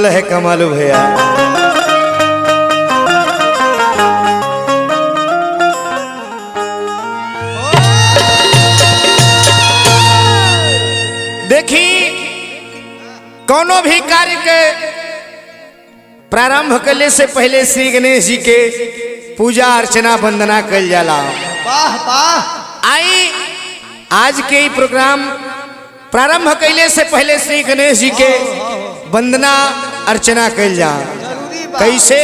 बनल है कमालू भैया। देखी कोनो भी कार्य के प्रारंभ करने से पहले श्री गणेश जी के पूजा अर्चना वंदना कल जाला। वाह वाह। आई आज के प्रोग्राम प्रारंभ कैले से पहले श्री गणेश जी के वंदना अर्चना कल जा। कैसे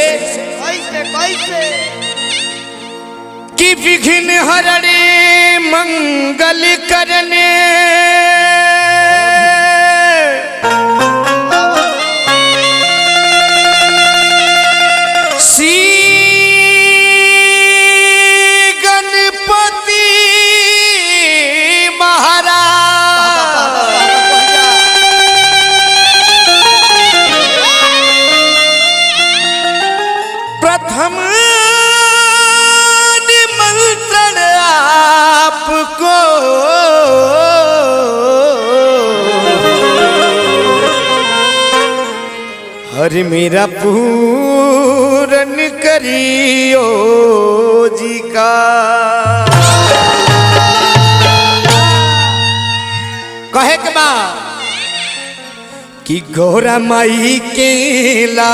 कि विघ्न हरणे मंगल करने हरि मेरा पूरन करियो जी का। कहे के बा कि गौरा माई के ला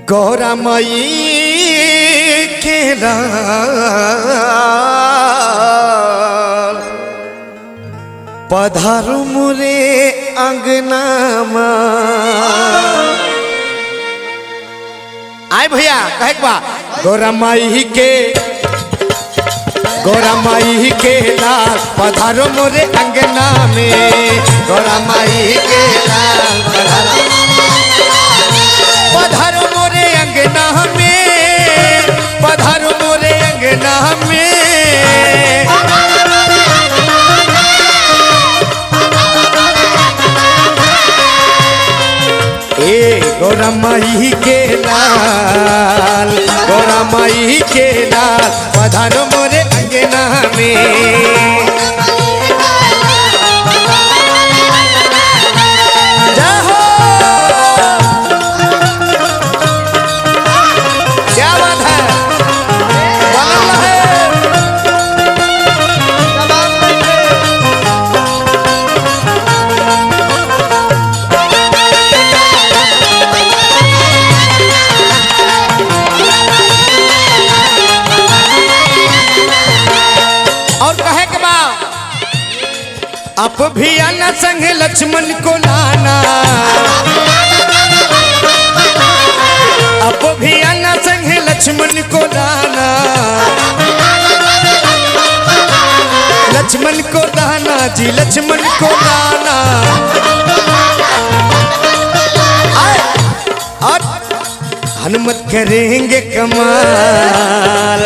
गौरा माई के ला पधारू मुरे अंगना आए भैया कहे बा गौरा माई के लाल पधारो मोरे अंगना में। गौरा माई के लाल पधारो मोरे अंगना में। पधारो मोरे अंगना में। गौरा माई के लाल गौरा माई के लाल पधारो मोरे अंगना में। जाहो क्या बात है बनल है। आप भी आना संग लक्ष्मण को लाना। आप भी आना संग लक्ष्मण को लाना। लक्ष्मण को लाना जी लक्ष्मण को लाना। और हनुमत करेंगे कमाल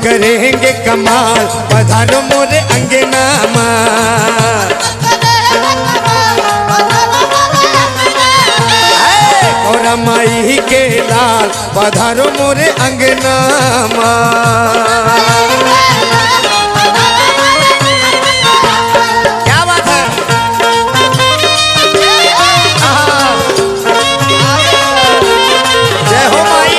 करेंगे कमाल पधारो मोरे अंगना में। गौरा माई के लाल पधारो मोरे अंगना में। क्या बात है जय हो माई।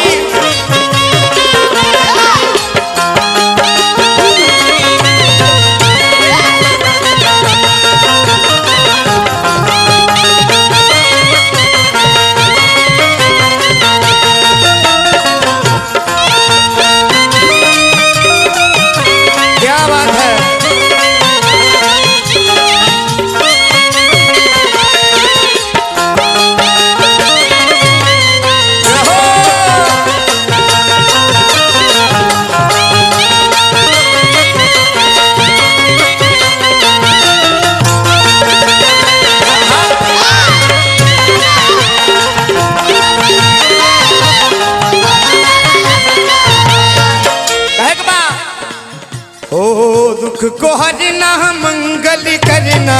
दुख को हरना मंगल करना।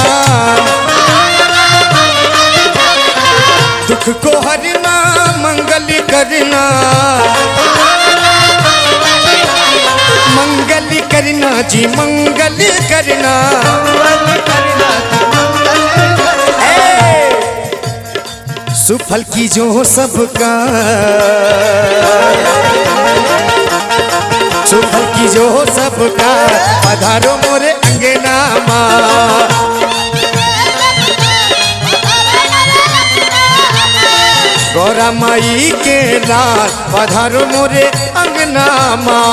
दुख को हरना मंगल करना। मंगल करना जी मंगल करना। सुफल की जो सबका, सुफल की जो सबका पधारो मोरे अंगना माँ। गौरा माई के लाल पधारो मोरे अंगना माँ।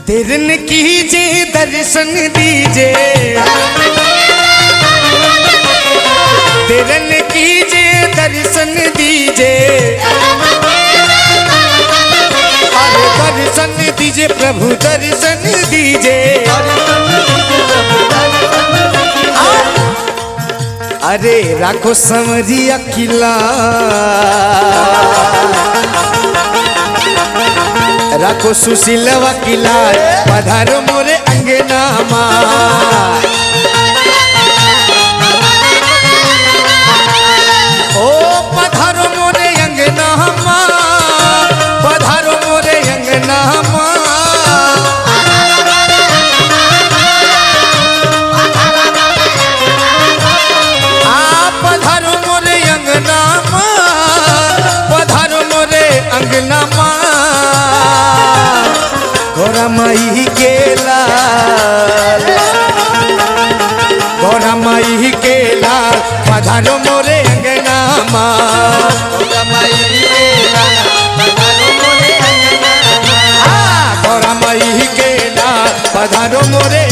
देर न कीजिए दर्शन दीजिए, देर न कीजिए दर्शन दीजिए। अरे दर्शन दीजिए प्रभु दर्शन दीजिए। अरे राखो समरिया किला, राखो सुशीलवा किला पधारो मोरे अंगना माँ। ओ पधारो मोरे अंगना माँ, पधारो मोरे अंगना माँ। आप पधारो मोरे अंगना माँ, पधारो मोरे अंगना माँ। गौरा माई के लाल, गौरा माई के लाल पधारो मोरे अंगना माँ। गौरा माई के लाल पधारो मोरे अंगना माँ। गौरा माई के लाल पधारो मोरे